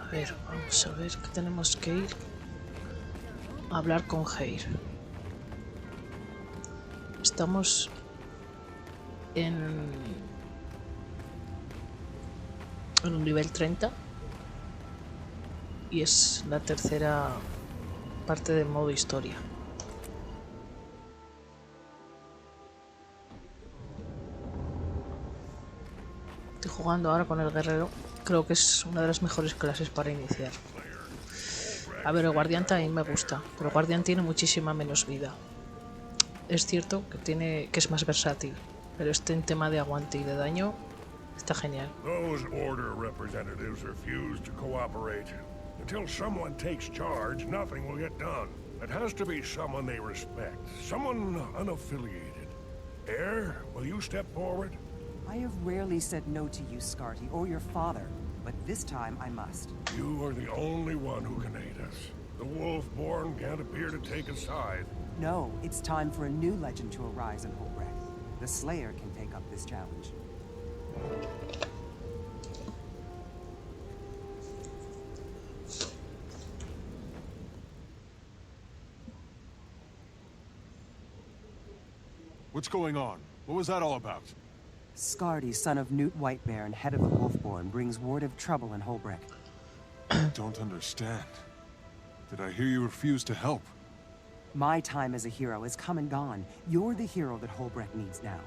A ver, vamos a ver que tenemos que ir a hablar con Heir. Estamos en un nivel 30 y es la tercera parte del modo historia. Estoy jugando ahora con el guerrero. Creo que es una de las mejores clases para iniciar. A ver, el guardián también me gusta, pero el guardián tiene muchísima menos vida. Es cierto que es más versátil, pero en tema de aguante y de daño está genial. Those order representatives refuse to cooperate. Until someone takes charge, nothing will get done. It has to be someone they respect, someone unaffiliated. Heir, will you step forward? I have rarely said no to you, Scarty, or your father, but this time I must. You are the only one who can aid us. The Wolfborn can't appear to take a side. No, it's time for a new legend to arise in Holbrecht. The Slayer can take up this challenge. What's going on? What was that all about? Scarty, son of Newt Whitebear and head of the Wolfborn, brings word of trouble in Holbrecht. I don't understand. Did I hear you refuse to help? My time as a hero has come and gone. You're the hero that Holbrecht needs now.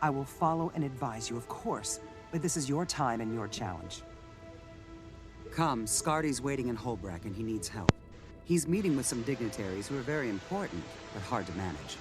I will follow and advise you, of course, but this is your time and your challenge. Come, Scarty's waiting in Holbrecht and he needs help. He's meeting with some dignitaries who are very important, but hard to manage.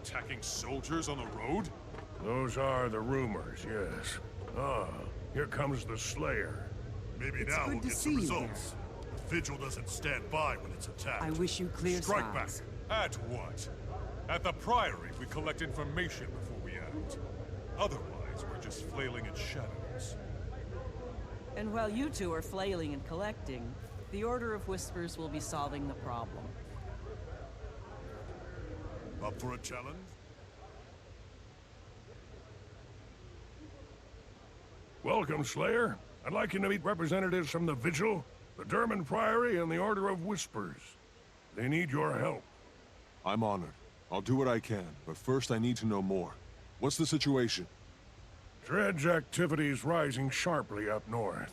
Attacking soldiers on the road? Those are the rumors, yes. Ah, here comes the Slayer. Maybe It's now good we'll to get see some you results. The Vigil doesn't stand by when it's attacked. I wish you clear Strike back. skies. At what? At the Priory, we collect information before we act. Otherwise, we're just flailing in shadows. And while you two are flailing and collecting, the Order of Whispers will be solving the problem. Up for a challenge? Welcome, Slayer. I'd like you to meet representatives from the Vigil, the Derman Priory, and the Order of Whispers. They need your help. I'm honored. I'll do what I can, but first I need to know more. What's the situation? Dredge activity's rising sharply up north.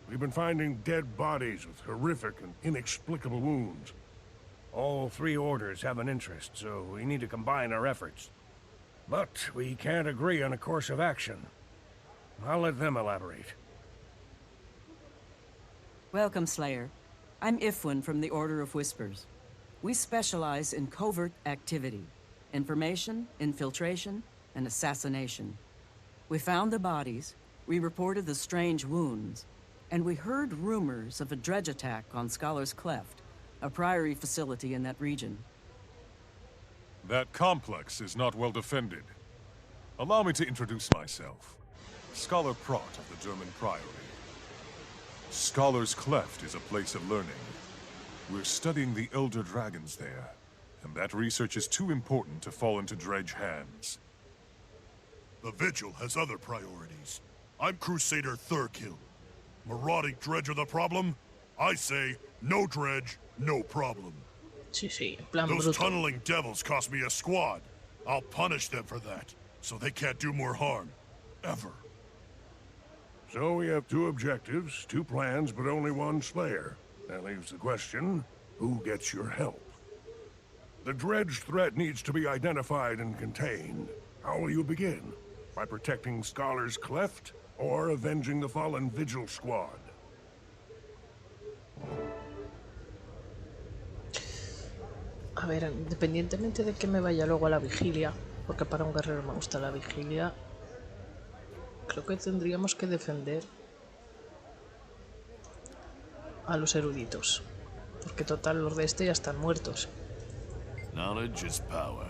We've been finding dead bodies with horrific and inexplicable wounds. All three orders have an interest, so we need to combine our efforts. But we can't agree on a course of action. I'll let them elaborate. Welcome, Slayer. I'm Ifwin from the Order of Whispers. We specialize in covert activity, information, infiltration, and assassination. We found the bodies, we reported the strange wounds, and we heard rumors of a dredge attack on Scholar's Cleft, a priory facility in that region. That complex is not well defended. Allow me to introduce myself. Scholar Prot of the German Priory. Scholar's Cleft is a place of learning. We're studying the Elder Dragons there, and that research is too important to fall into Dredge hands. The Vigil has other priorities. I'm Crusader Thurkill. Marauding dredge are the problem? I say, no dredge, no problem. Sí, sí, en plan Those bruto. tunneling devils cost me a squad. I'll punish them for that, so they can't do more harm. Ever. So we have 2 objectives, 2 plans, but only 1 Slayer. That leaves the question, who gets your help? The dredge threat needs to be identified and contained. How will you begin? By protecting Scholar's Cleft, or avenging the fallen Vigil squad? A ver, independientemente de que me vaya luego a la vigilia, porque para un guerrero me gusta la vigilia, creo que tendríamos que defender a los eruditos. Porque total, los de este ya están muertos. Knowledge is power.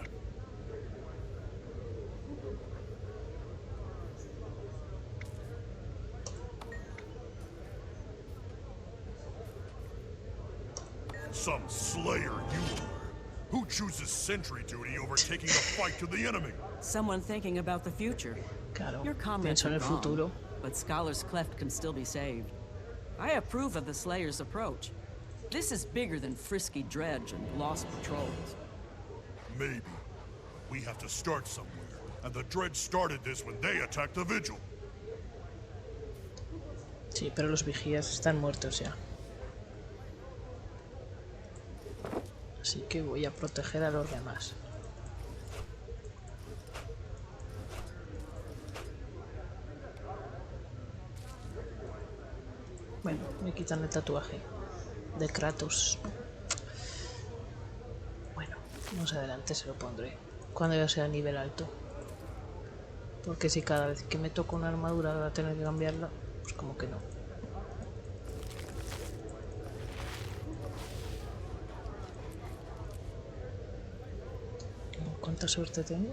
Some slayer you are. Who chooses sentry duty over taking a fight to the enemy? Someone thinking about the future. Claro, Your comments pienso en are el gone, futuro. but Scholar's Cleft can still be saved. I approve of the Slayer's approach. This is bigger than frisky dredge and lost patrols. Maybe. But we have to start somewhere. And the Dredge started this when they attacked the Vigil. Sí, pero los vigías están muertos ya. Así que voy a proteger a los demás. Bueno, me quitan el tatuaje de Kratos. Bueno, más adelante se lo pondré, cuando ya sea a nivel alto. Porque si cada vez que me toco una armadura voy a tener que cambiarla, pues como que no. ¿Cuánta suerte tengo?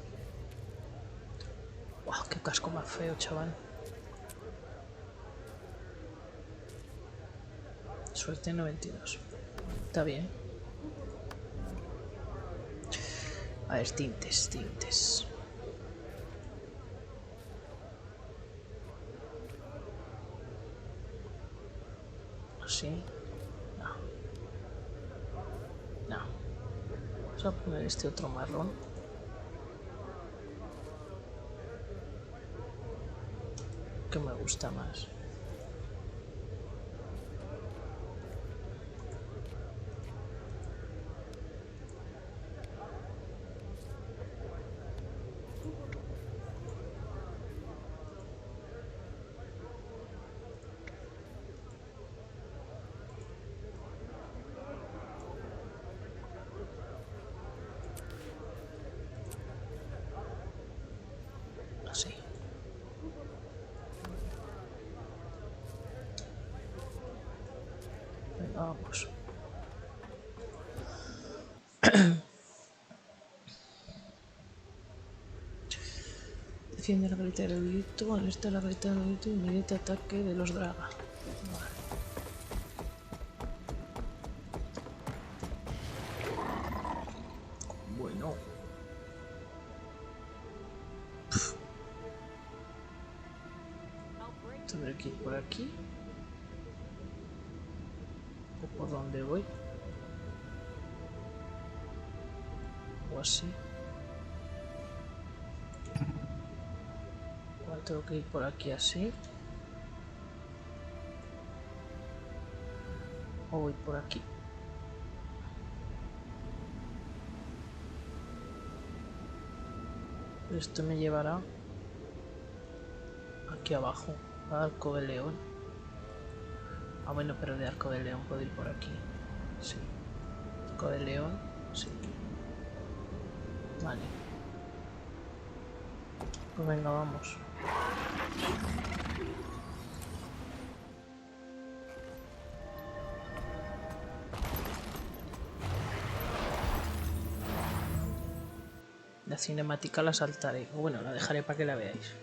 ¡Wow! ¡Qué casco más feo, chaval! Suerte 92. Está bien. A ver, tintes, tintes. ¿Así? No. No. Vamos a poner este otro marrón. Que me gusta más. Así. Venga, vamos. Defiende la garita del erudito, alerta la garita del erudito y inmediato ataque de los draga. Vale. Bueno. Tendré que ir por aquí. ¿O por dónde voy? O así. Igual tengo que ir por aquí así. O voy por aquí. Esto me llevará aquí abajo, a Arco de León. Ah, bueno, pero de Arco de León puedo ir por aquí. Sí. Arco de León, sí. Vale. Pues venga, vamos. La cinemática la saltaré. O bueno, la dejaré para que la veáis.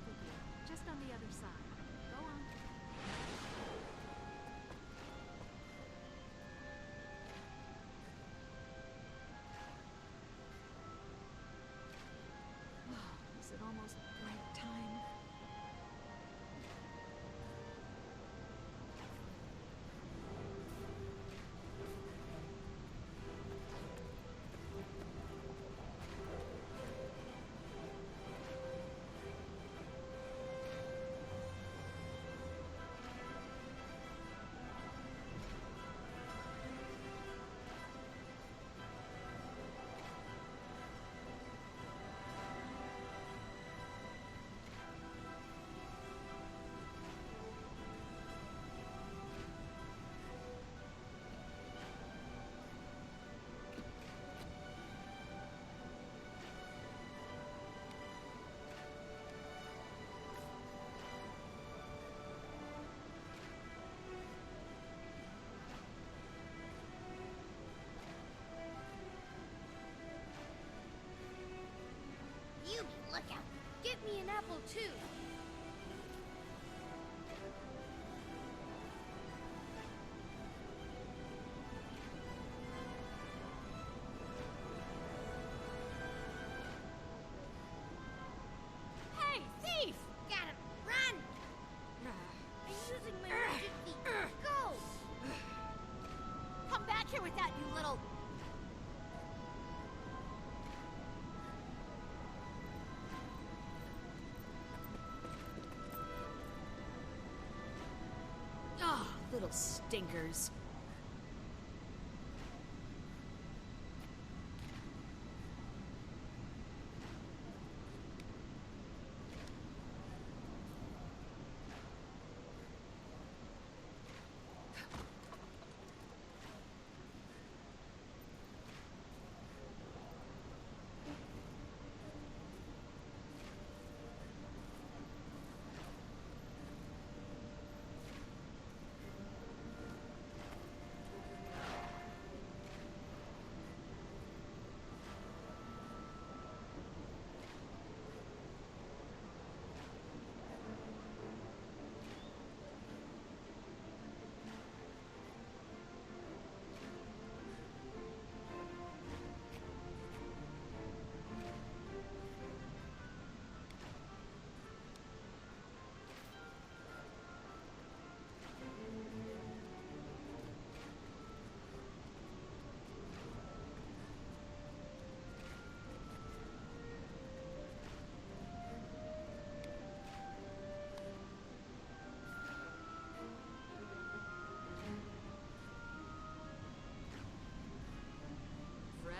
with you. Just on the other side. Go on. Is it almost break time? You look out! Get me an apple too! Hey, thief! Gotta run! I'm using my magic feet. Go! Come back here with that, you little... Oh, little stinkers.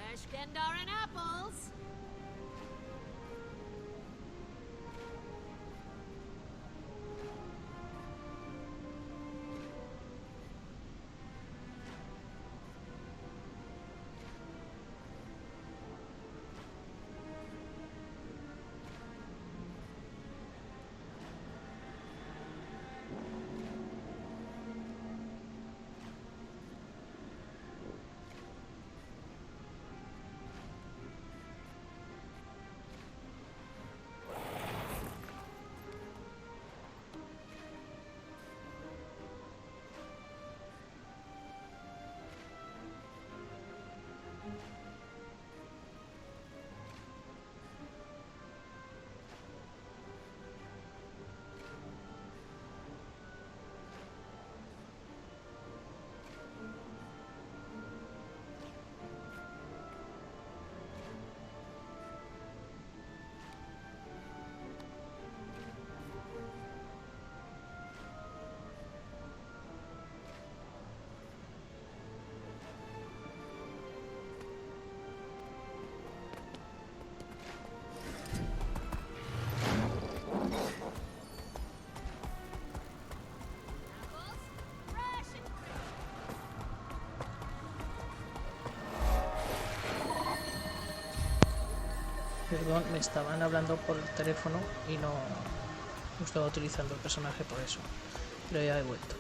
Fresh Gendaran apples! Perdón, me estaban hablando por el teléfono y no estaba utilizando el personaje por eso. Pero ya he vuelto.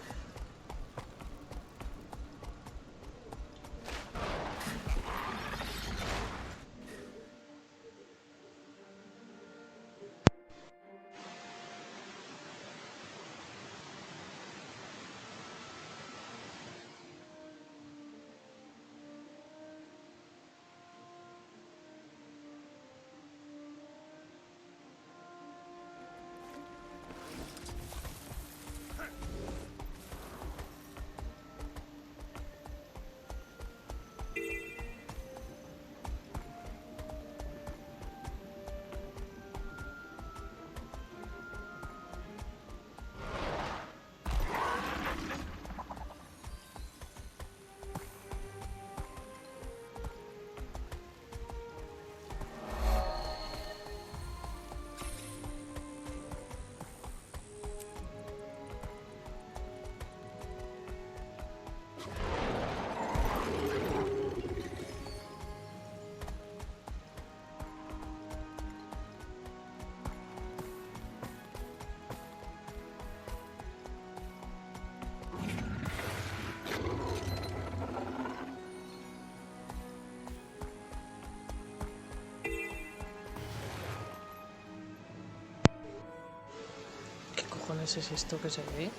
cojones es esto que se ve?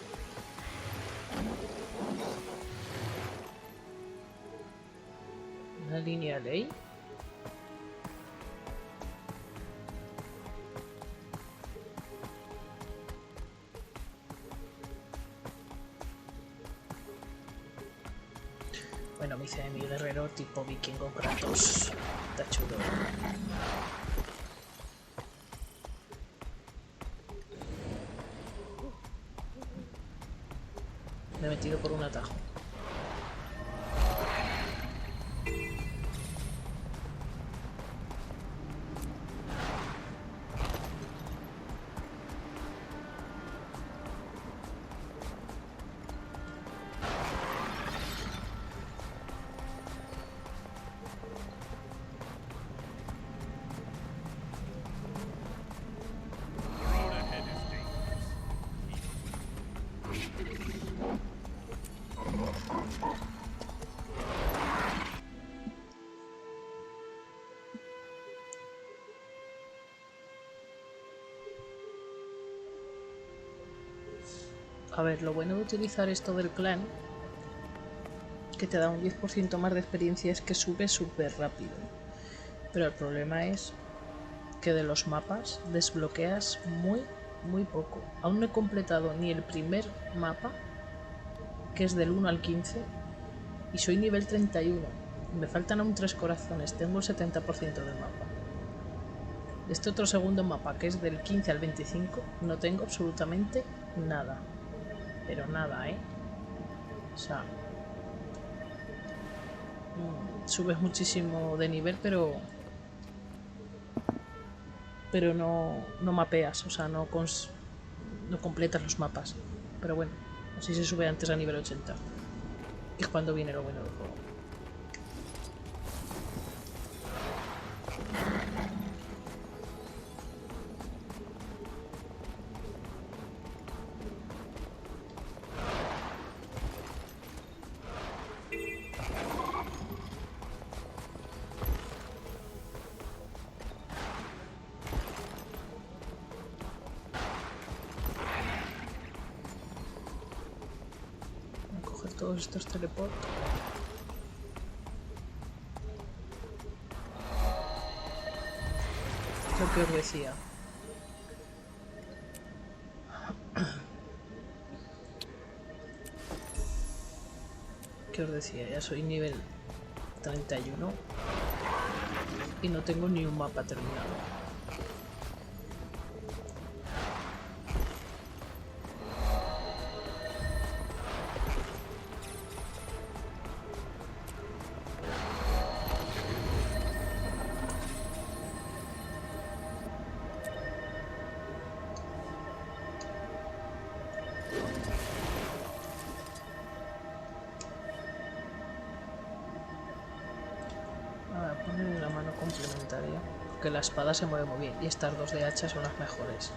¿Una línea ley? Bueno, me hice de mi guerrero tipo vikingo Kratos. Está chulo. Me he metido por un atajo. A ver, lo bueno de utilizar esto del clan, que te da un 10% más de experiencia, es que sube súper rápido. Pero el problema es que de los mapas desbloqueas muy poco. Aún no he completado ni el primer mapa, que es del 1 al 15, y soy nivel 31. Me faltan aún 3 corazones, tengo el 70% del mapa. Este otro segundo mapa, que es del 15 al 25, no tengo absolutamente nada. Pero nada, ¿eh? O sea, subes muchísimo de nivel, pero no mapeas, o sea, no completas los mapas. Pero bueno, así se sube antes a nivel 80. Y es cuando viene lo bueno del juego. Todos estos teleports. Lo que os decía. ¿Qué os decía? Ya soy nivel 31 y no tengo ni un mapa terminado. Poner la mano complementaria, porque la espada se mueve muy bien y estas dos de hacha son las mejores.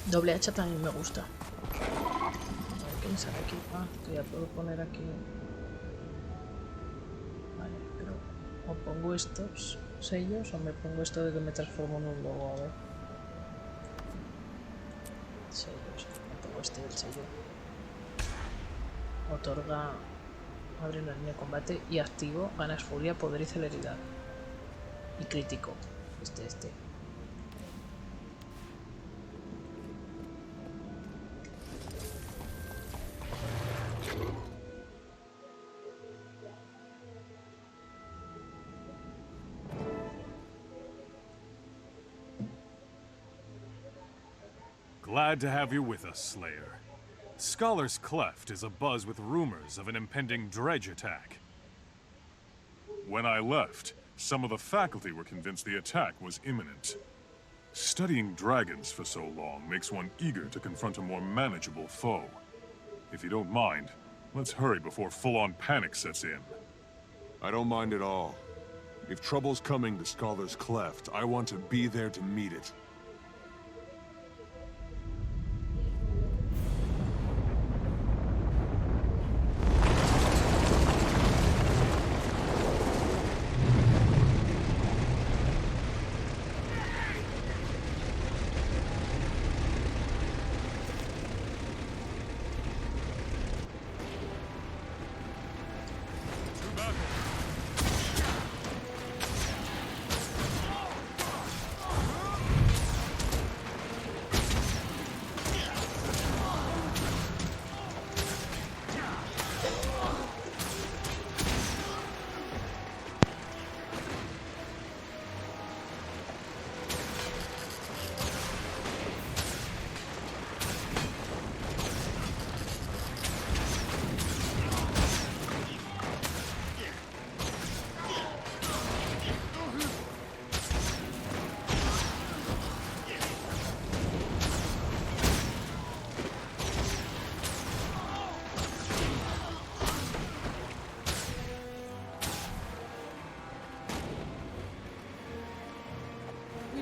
Doble hacha también me gusta. A ver qué me sale aquí. Ah, que ya puedo poner aquí. Vale, pero o pongo estos sellos o me pongo esto de que me transformo en un lobo. A ver, sellos, me pongo este del sello. Otorga, abre una línea de combate y activo, ganas furia, poder y celeridad. Y crítico. Este. Glad to have you with us, Slayer. Scholar's Cleft is abuzz with rumors of an impending dredge attack. When I left, some of the faculty were convinced the attack was imminent. Studying dragons for so long makes one eager to confront a more manageable foe. If you don't mind, let's hurry before full-on panic sets in. I don't mind at all. If trouble's coming to Scholar's Cleft, I want to be there to meet it.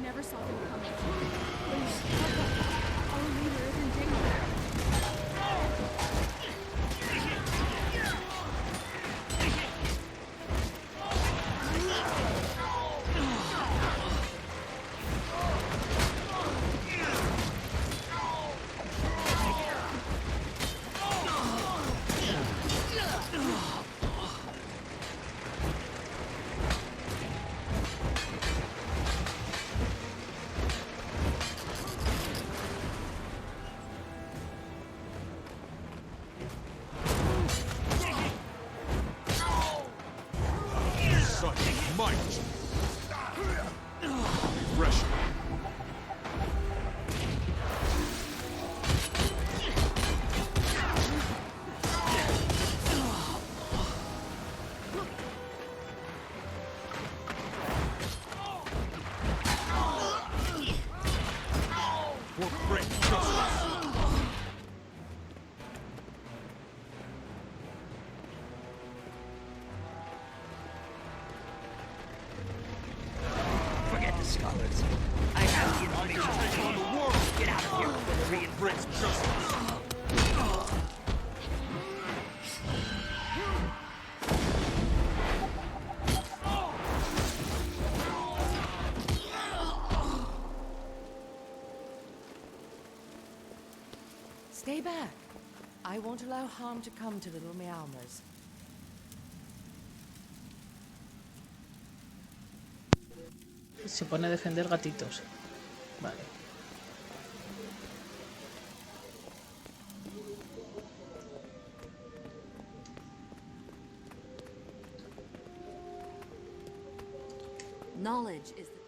never saw them coming. Please, help us. Our leader is in danger. Such might! Refreshing. For great justice! Forget the scholars. I have the information to take on the world. Get out of here before the Great justice! Stay back. I won't allow harm to come to little Meowmers. Se pone a defender gatitos. Vale. Knowledge is the...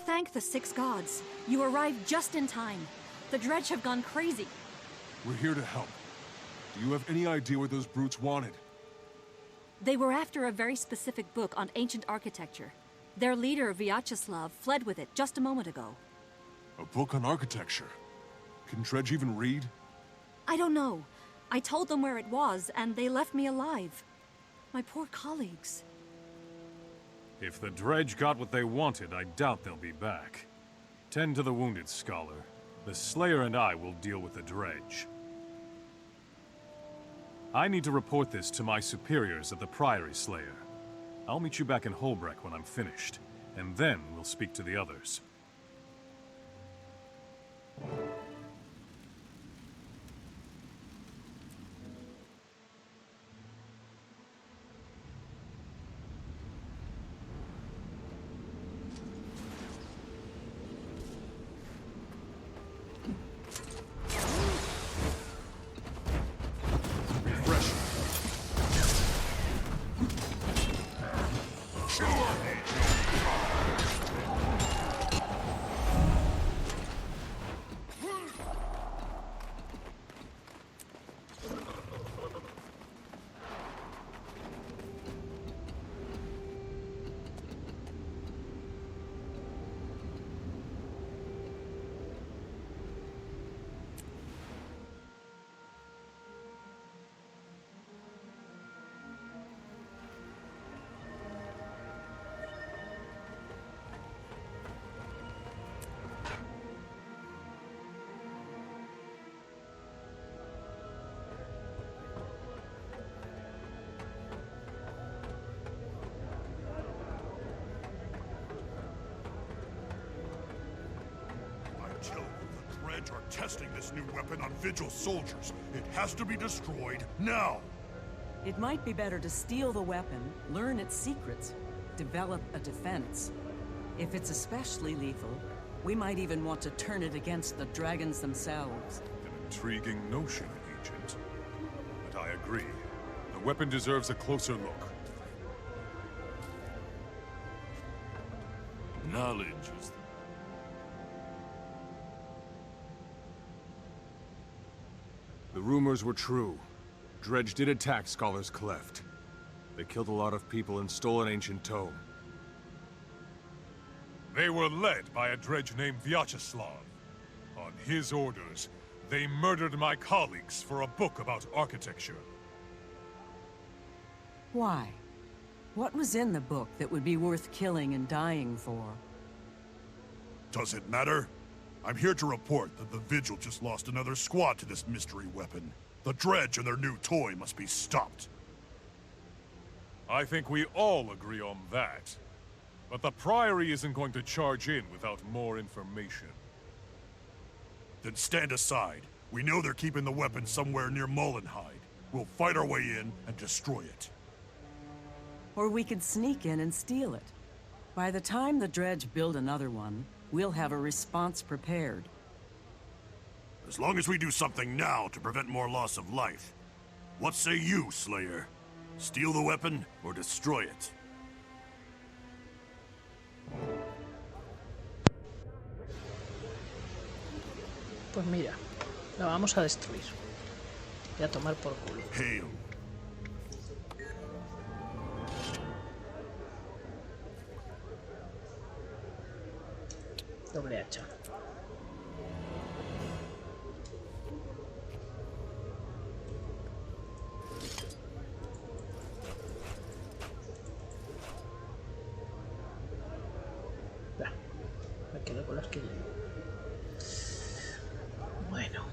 Thank the six gods. You arrived just in time. The Dredge have gone crazy. We're here to help. Do you have any idea what those brutes wanted? They were after a very specific book on ancient architecture. Their leader, Vyacheslav, fled with it just a moment ago. A book on architecture? Can Dredge even read? I don't know. I told them where it was, and they left me alive. My poor colleagues. If the Dredge got what they wanted, I doubt they'll be back. Tend to the wounded, Scholar. The Slayer and I will deal with the Dredge. I need to report this to my superiors at the Priory, Slayer. I'll meet you back in Holbreck when I'm finished, and then we'll speak to the others. Until the Dredge are testing this new weapon on Vigil soldiers, it has to be destroyed now! It might be better to steal the weapon, learn its secrets, develop a defense. If it's especially lethal, we might even want to turn it against the dragons themselves. An intriguing notion, Agent. But I agree. The weapon deserves a closer look. Knowledge is The rumors were true. Dredge did attack Scholar's Cleft. They killed a lot of people and stole an ancient tome. They were led by a Dredge named Vyacheslav. On his orders, they murdered my colleagues for a book about architecture. Why? What was in the book that would be worth killing and dying for? Does it matter? I'm here to report that the Vigil just lost another squad to this mystery weapon. The Dredge and their new toy must be stopped. I think we all agree on that. But the Priory isn't going to charge in without more information. Then stand aside. We know they're keeping the weapon somewhere near Mullenhide. We'll fight our way in and destroy it. Or we could sneak in and steal it. By the time the Dredge build another one, we'll have a response prepared. As long as we do something now to prevent more loss of life. What say you, Slayer? Steal the weapon or destroy it? Pues mira, la vamos a destruir. Y a tomar por culo. Hail. Doble hacha. Ya, me quedo con las que llevo. Bueno.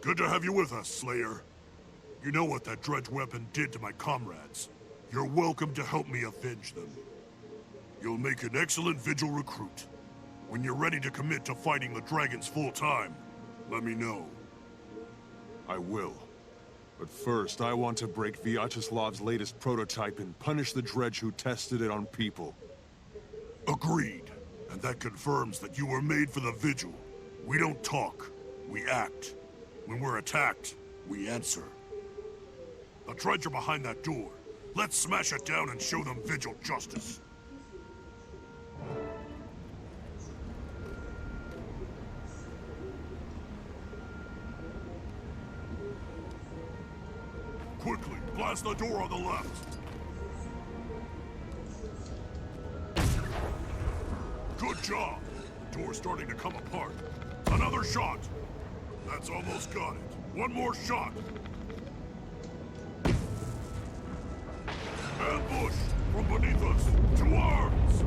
Good to have you with us, Slayer. You know what that Dredge weapon did to my comrades. You're welcome to help me avenge them. You'll make an excellent Vigil recruit. When you're ready to commit to fighting the dragons full-time, let me know. I will. But first, I want to break Vyacheslav's latest prototype and punish the Dredge who tested it on people. Agreed. And that confirms that you were made for the Vigil. We don't talk, we act. When we're attacked, we answer. The Dredge are behind that door. Let's smash it down and show them Vigil justice. Quickly, blast the door on the left. Good job. Door's starting to come apart. Another shot. That's almost got it. One more shot. Ambush from beneath us. To arms.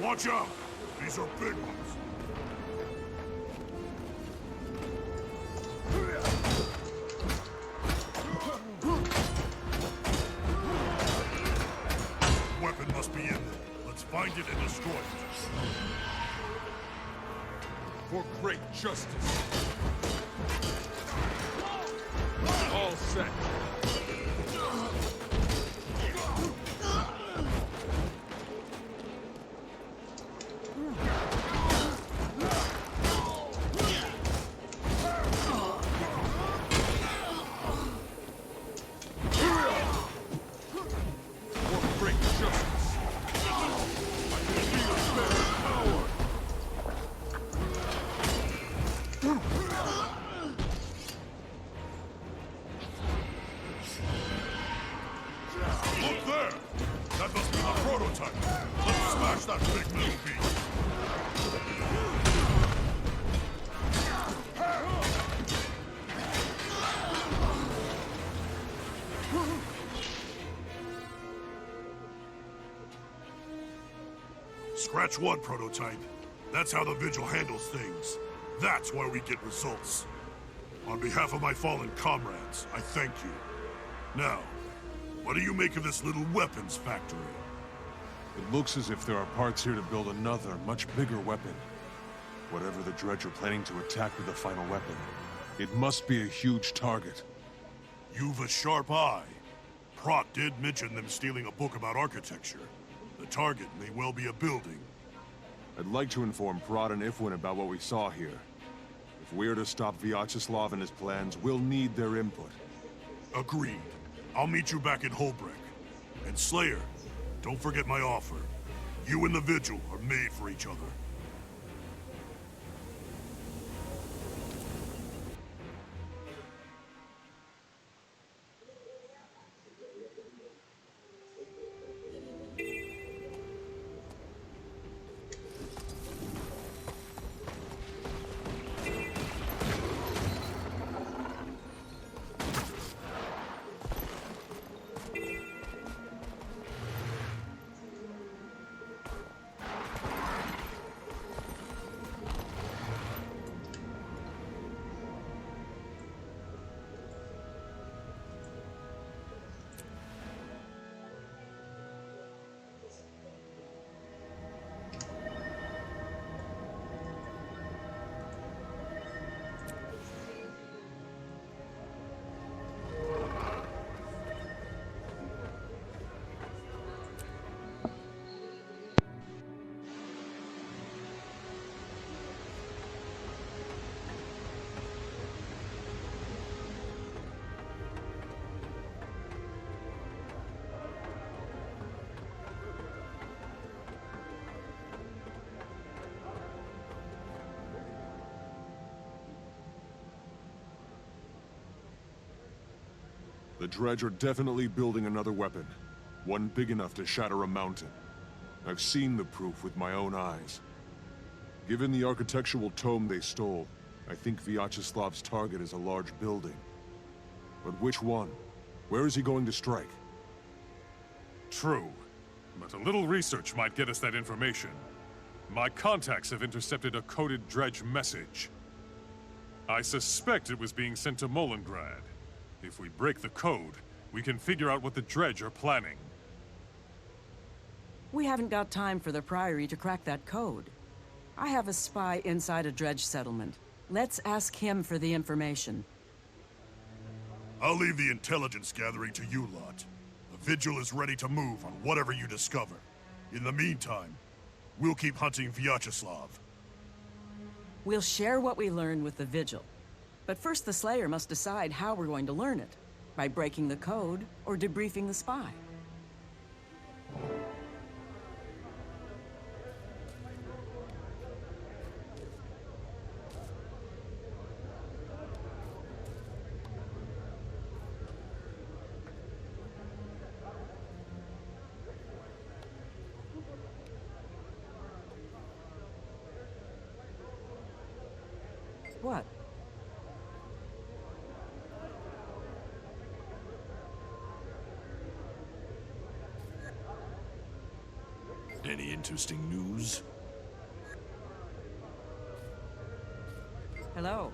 Watch out! These are big ones. weapon must be in there. Let's find it and destroy it. For great justice. All set. Look there! That must be the prototype. Let's smash that big metal beast. Scratch one, prototype. That's how the Vigil handles things. That's why we get results. On behalf of my fallen comrades, I thank you. Now, what do you make of this little weapons factory? It looks as if there are parts here to build another, much bigger weapon. Whatever the Dredge are planning to attack with the final weapon, it must be a huge target. You've a sharp eye. Prot did mention them stealing a book about architecture. The target may well be a building. I'd like to inform Prot and Ifwin about what we saw here. If we're to stop Vyacheslav and his plans, we'll need their input. Agreed. I'll meet you back in Holbrook. And Slayer, don't forget my offer. You and the Vigil are made for each other. The Dredge are definitely building another weapon. One big enough to shatter a mountain. I've seen the proof with my own eyes. Given the architectural tome they stole, I think Vyacheslav's target is a large building. But which one? Where is he going to strike? True. But a little research might get us that information. My contacts have intercepted a coded Dredge message. I suspect it was being sent to Molengrad. If we break the code, we can figure out what the Dredge are planning. We haven't got time for the Priory to crack that code. I have a spy inside a Dredge settlement. Let's ask him for the information. I'll leave the intelligence gathering to you lot. The Vigil is ready to move on whatever you discover. In the meantime, we'll keep hunting Vyacheslav. We'll share what we learn with the Vigil. But first the Slayer must decide how we're going to learn it. By breaking the code, or debriefing the spy. What? Any interesting news? Hello.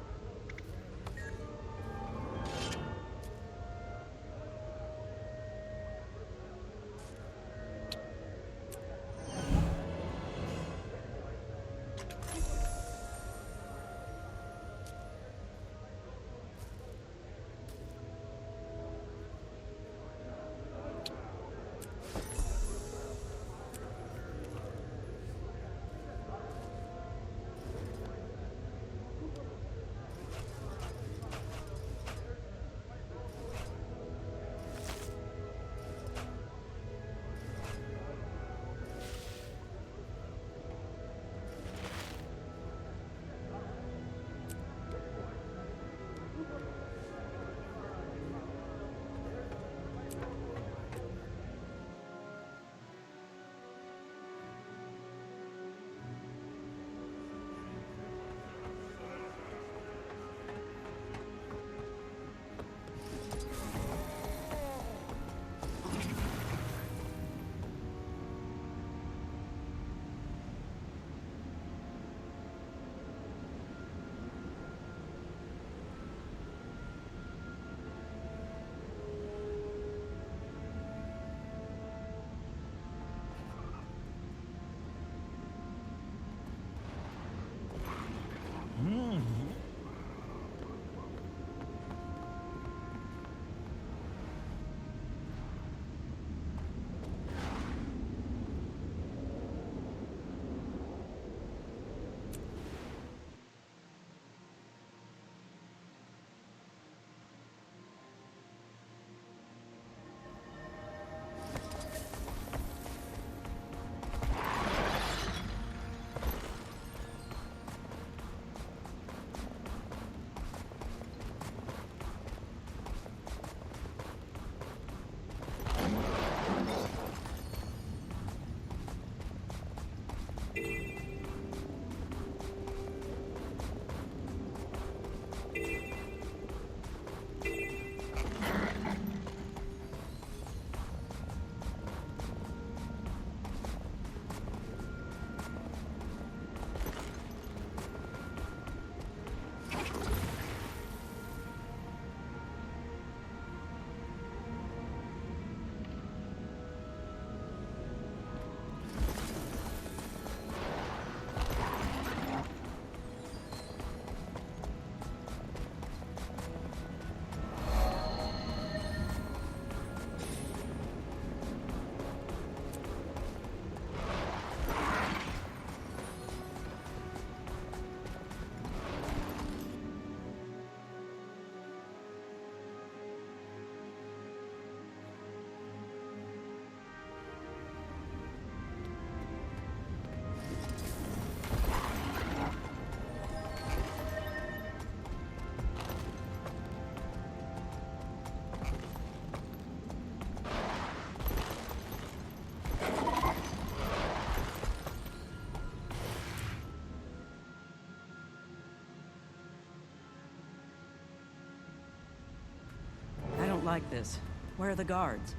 like this. Where are the guards?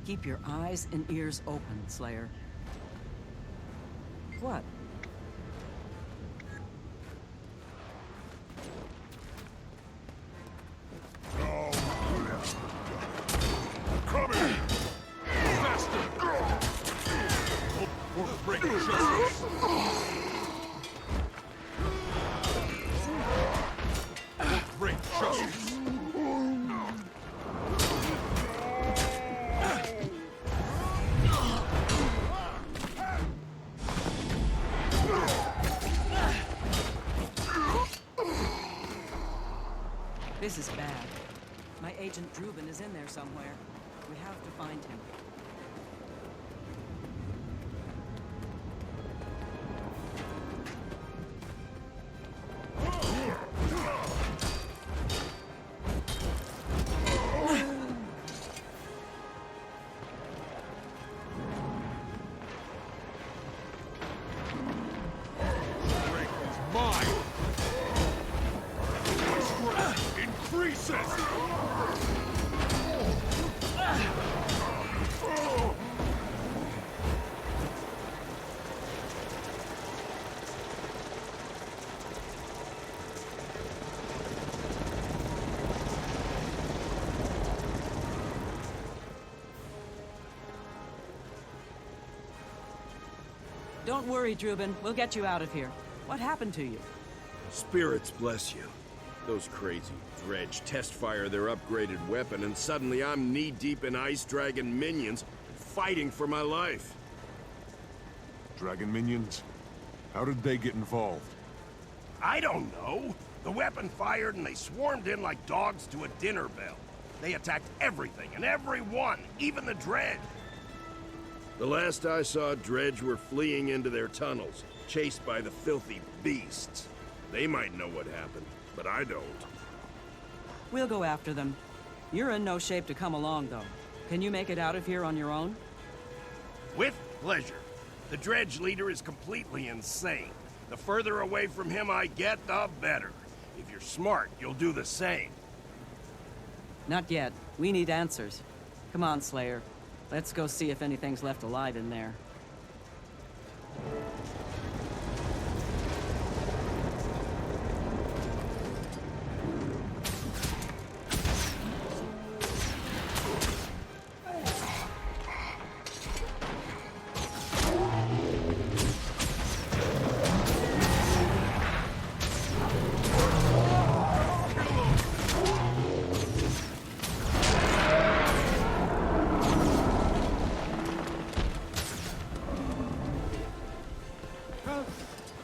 Keep your eyes and ears open, Slayer. What? Come here! Faster! Or break justice! Break justice! This is bad. My agent Druben is in there somewhere. We have to find him. Don't worry, Druben. We'll get you out of here. What happened to you? Spirits bless you. Those crazy dredge test fire their upgraded weapon, and suddenly I'm knee-deep in Ice Dragon minions, fighting for my life. Dragon minions? How did they get involved? I don't know. The weapon fired and they swarmed in like dogs to a dinner bell. They attacked everything and everyone, even the dredge. The last I saw, dredge were fleeing into their tunnels, chased by the filthy beasts. They might know what happened, but I don't. We'll go after them. You're in no shape to come along, though. Can you make it out of here on your own? With pleasure. The dredge leader is completely insane. The further away from him I get, the better. If you're smart, you'll do the same. Not yet. We need answers. Come on, Slayer. Let's go see if anything's left alive in there.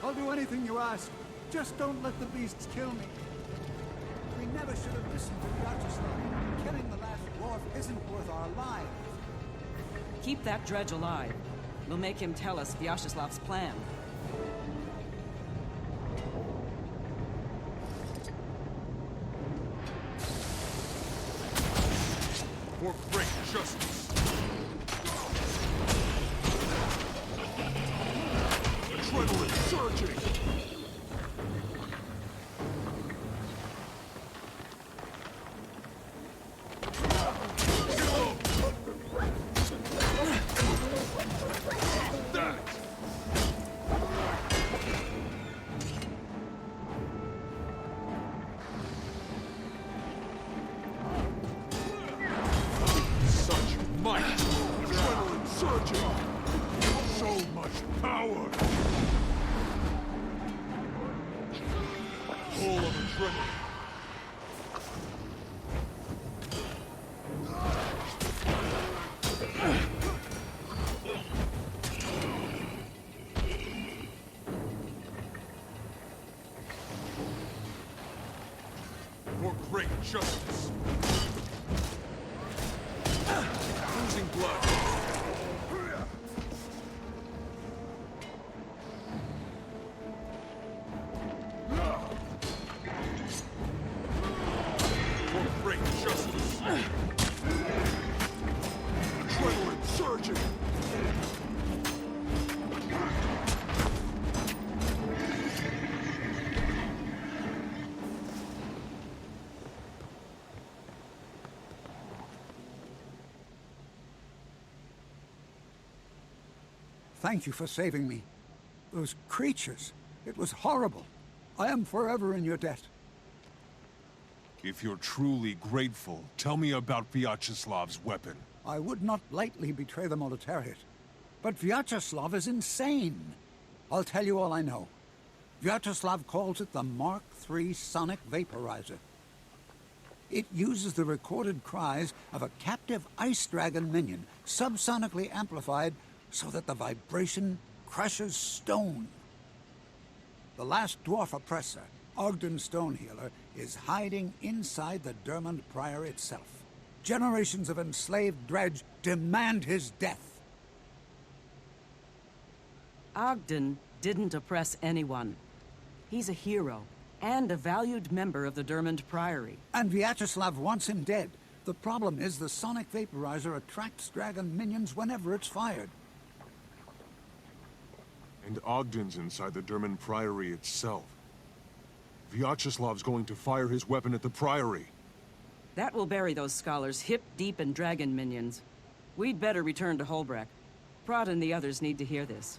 I'll do anything you ask. Just don't let the beasts kill me. We never should have listened to Kratos. Killing the last dwarf isn't worth our lives. Keep that dredge alive. We'll make him tell us Vyasheslav's plan. Or break justice. Adrenaline surging! Such might! Adrenaline surging! So much power! Full of adrenaline. For great justice. Losing blood. For great justice. Adrenaline surging. thank you for saving me. Those creatures, it was horrible. I am forever in your debt. If you're truly grateful, tell me about Vyacheslav's weapon. I would not lightly betray the Militariat. But Vyacheslav is insane. I'll tell you all I know. Vyacheslav calls it the Mark III Sonic Vaporizer. It uses the recorded cries of a captive ice dragon minion, subsonically amplified so that the vibration crushes stone. The last dwarf oppressor, Ogden Stonehealer, is hiding inside the Dermond Priory itself. Generations of enslaved dredge demand his death. Ogden didn't oppress anyone. He's a hero, and a valued member of the Dermond Priory. And Vyacheslav wants him dead. The problem is the sonic vaporizer attracts dragon minions whenever it's fired. And Ogden's inside the Dermond Priory itself. Vyacheslav's going to fire his weapon at the Priory. That will bury those scholars hip-deep in dragon minions. We'd better return to Holbrook. Prot and the others need to hear this.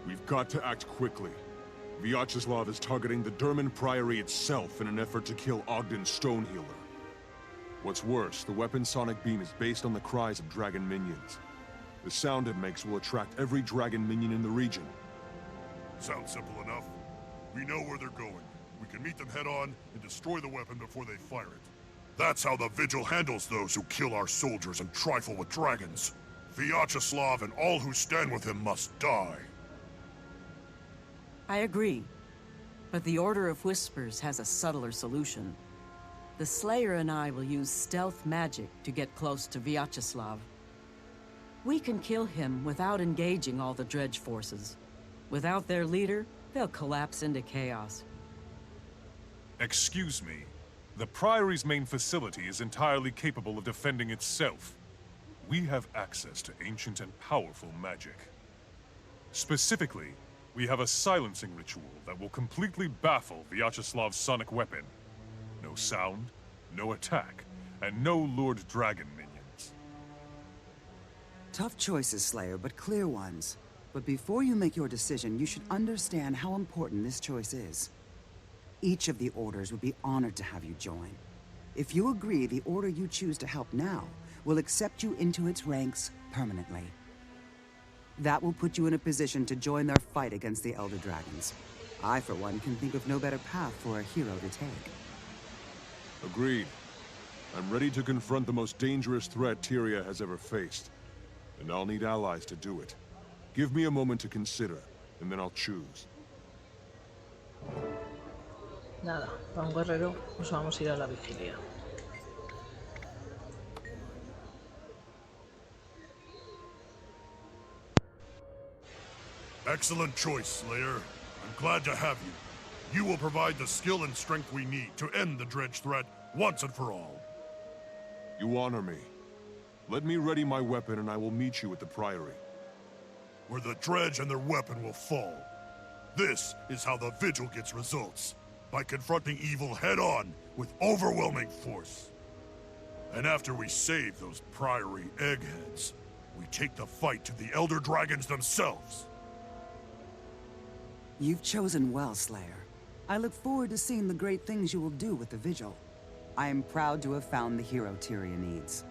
We've got to act quickly. Vyacheslav is targeting the Dermond Priory itself in an effort to kill Ogden Stonehealer. What's worse, the weapon's sonic beam is based on the cries of dragon minions. The sound it makes will attract every dragon minion in the region. Sounds simple enough. We know where they're going. We can meet them head-on and destroy the weapon before they fire it. That's how the Vigil handles those who kill our soldiers and trifle with dragons. Vyacheslav and all who stand with him must die. I agree. But the Order of Whispers has a subtler solution. The Slayer and I will use stealth magic to get close to Vyacheslav. We can kill him without engaging all the dredge forces. Without their leader, they'll collapse into chaos. Excuse me. The Priory's main facility is entirely capable of defending itself. We have access to ancient and powerful magic. Specifically, we have a silencing ritual that will completely baffle Vyacheslav's sonic weapon. No sound, no attack, and no lured dragon minions. Tough choices, Slayer, but clear ones. But before you make your decision, you should understand how important this choice is. Each of the orders would be honored to have you join. If you agree, the order you choose to help now will accept you into its ranks permanently. That will put you in a position to join their fight against the Elder Dragons. I, for one, can think of no better path for a hero to take. Agreed. I'm ready to confront the most dangerous threat Tyria has ever faced. And I'll need allies to do it. Give me a moment to consider, and then I'll choose. Nada, para un guerrero nos vamos a ir a la vigilia. Excellent choice, Slayer. I'm glad to have you. You will provide the skill and strength we need to end the dredge threat once and for all. You honor me. Let me ready my weapon and I will meet you at the Priory. Where the dredge and their weapon will fall. This is how the Vigil gets results. By confronting evil head-on with overwhelming force. And after we save those Priory eggheads, we take the fight to the Elder Dragons themselves. You've chosen well, Slayer. I look forward to seeing the great things you will do with the Vigil. I am proud to have found the hero Tyria needs.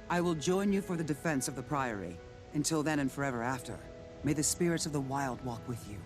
I will join you for the defense of the Priory. Until then and forever after, may the spirits of the wild walk with you.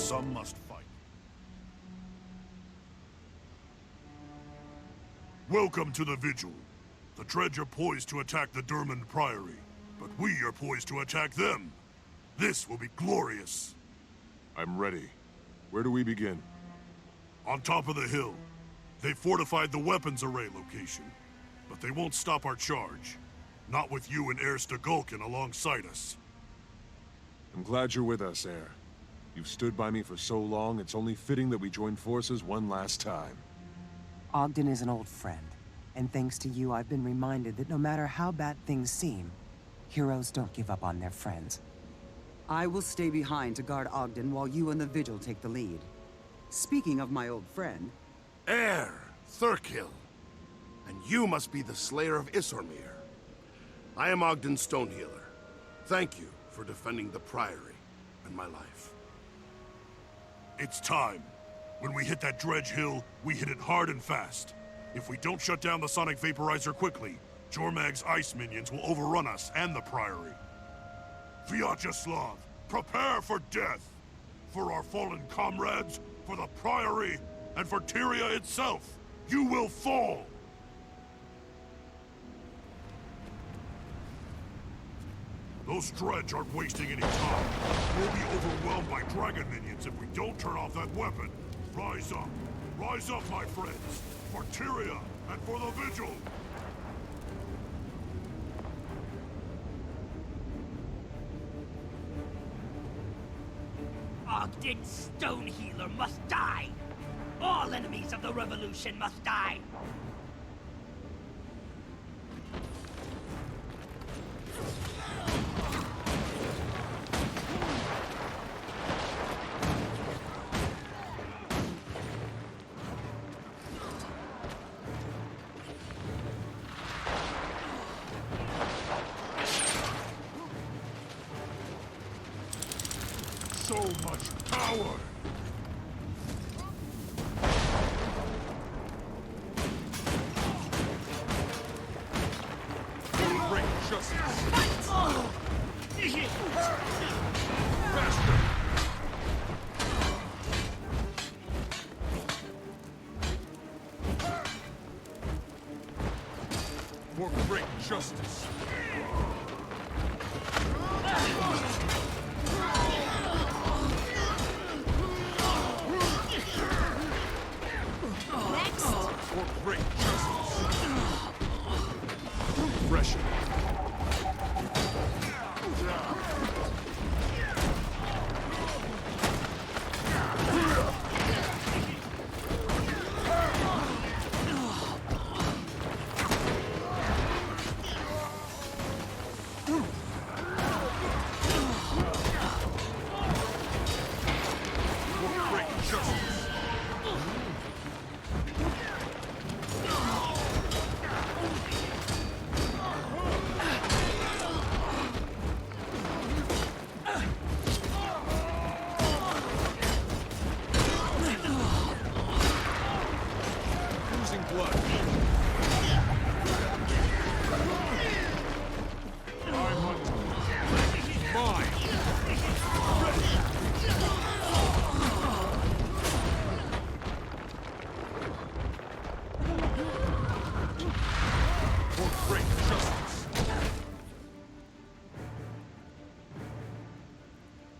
some must fight. Welcome to the Vigil. The Dredge are poised to attack the Dermond Priory, but we are poised to attack them. This will be glorious. I'm ready. Where do we begin? On top of the hill. They fortified the weapons array location, but they won't stop our charge. Not with you and Heir Stagulkin alongside us. I'm glad you're with us, Heir. You've stood by me for so long, it's only fitting that we join forces one last time. Ogden is an old friend, and thanks to you, I've been reminded that no matter how bad things seem, heroes don't give up on their friends. I will stay behind to guard Ogden while you and the Vigil take the lead. Speaking of my old friend... Heir, Thurkill. And you must be the Slayer of Isormir. I am Ogden Stonehealer. Thank you for defending the Priory and my life. It's time. When we hit that Dredge Hill, we hit it hard and fast. If we don't shut down the Sonic Vaporizer quickly, Jormag's ice minions will overrun us and the Priory. Vyacheslav, prepare for death! For our fallen comrades, for the Priory, and for Tyria itself, you will fall! Those Dredge aren't wasting any time. We'll be overwhelmed by dragon minions if we don't turn off that weapon. Rise up. Rise up, my friends. For Tyria and for the Vigil. Ogden Stonehealer must die! All enemies of the Revolution must die! So much power! Bring justice! Faster! For great justice! For great justice! Refreshing! For great justice! Losing blood. I'm mine. For great justice.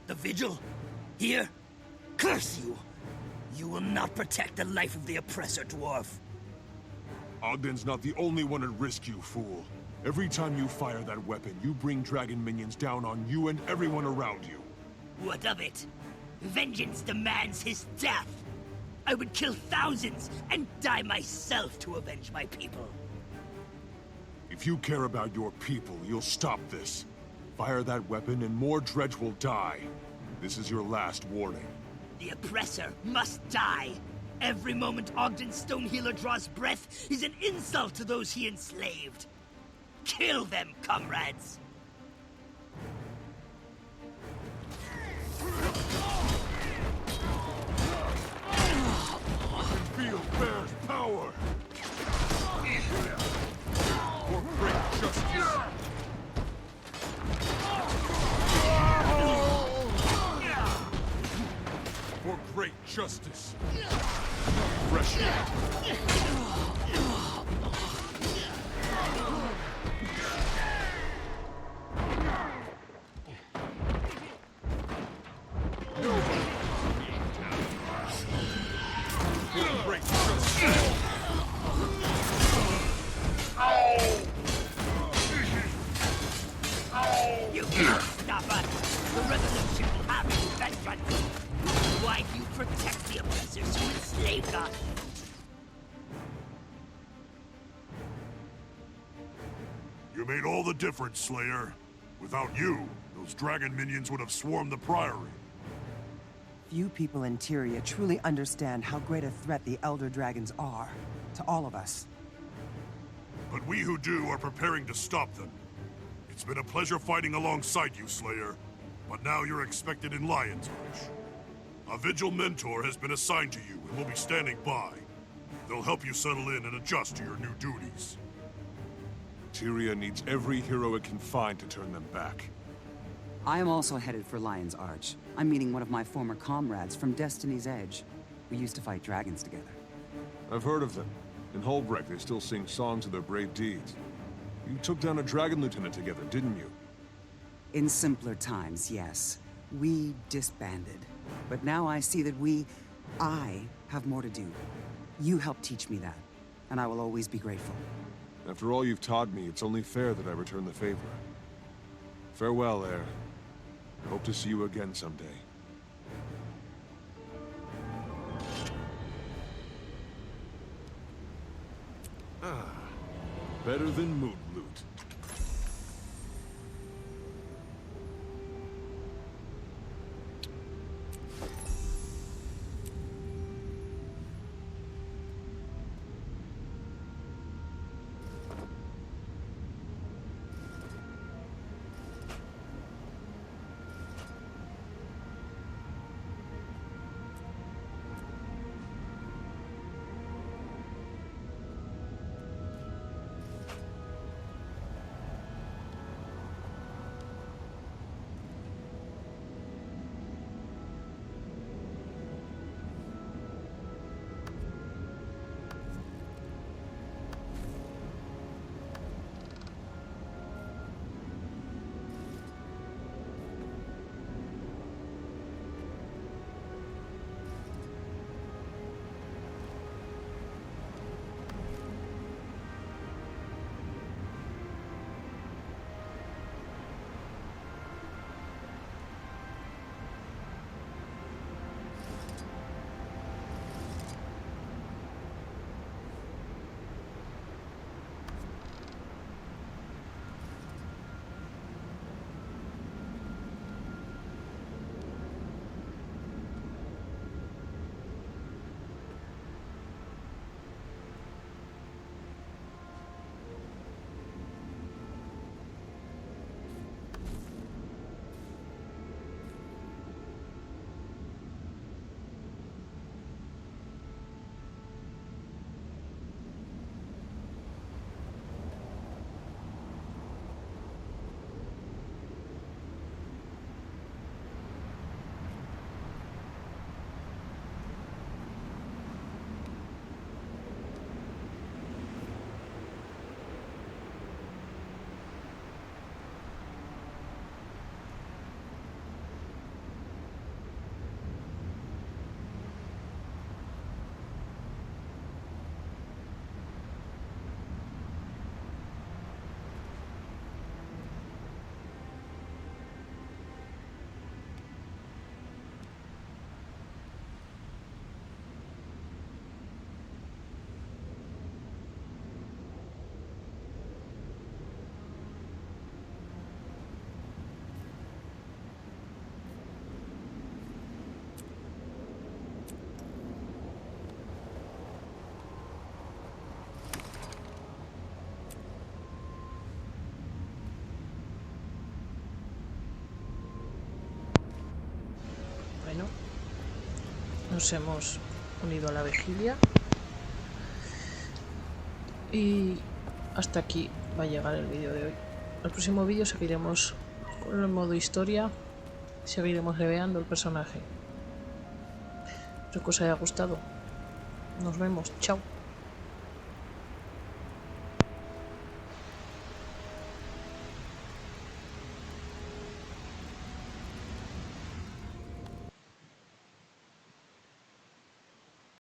The Vigil? Here? Curse you! You will not protect the life of the oppressor, dwarf. Ogden's not the only one at risk, you fool. Every time you fire that weapon, you bring dragon minions down on you and everyone around you. What of it? Vengeance demands his death. I would kill thousands and die myself to avenge my people. If you care about your people, you'll stop this. Fire that weapon and more Dredge will die. This is your last warning. The oppressor must die. Every moment Ogden Stonehealer draws breath is an insult to those he enslaved. Kill them, comrades! I can feel Bear's power! For great justice! justice. Fresh air. You can't stop us. The revolution will have its vengeance. Why do you protect the oppressors who enslaved us? You made all the difference, Slayer. Without you, those dragon minions would have swarmed the Priory. Few people in Tyria truly understand how great a threat the Elder Dragons are to all of us. But we who do are preparing to stop them. It's been a pleasure fighting alongside you, Slayer, but now you're expected in Lion's Arch. A Vigil mentor has been assigned to you and will be standing by. They'll help you settle in and adjust to your new duties. Tyria needs every hero it can find to turn them back. I am also headed for Lion's Arch. I'm meeting one of my former comrades from Destiny's Edge. We used to fight dragons together. I've heard of them. In Holbrecht, they still sing songs of their brave deeds. You took down a dragon lieutenant together, didn't you? In simpler times, yes. We disbanded. But now I see that I have more to do. You helped teach me that, and I will always be grateful. After all you've taught me, it's only fair that I return the favor. Farewell, heir. I hope to see you again someday. Better than mood loot. Bueno, nos hemos unido a la vigilia y hasta aquí va a llegar el vídeo de hoy. En el próximo vídeo seguiremos con el modo historia, seguiremos reveando el personaje. Espero que os haya gustado. Nos vemos. Chao.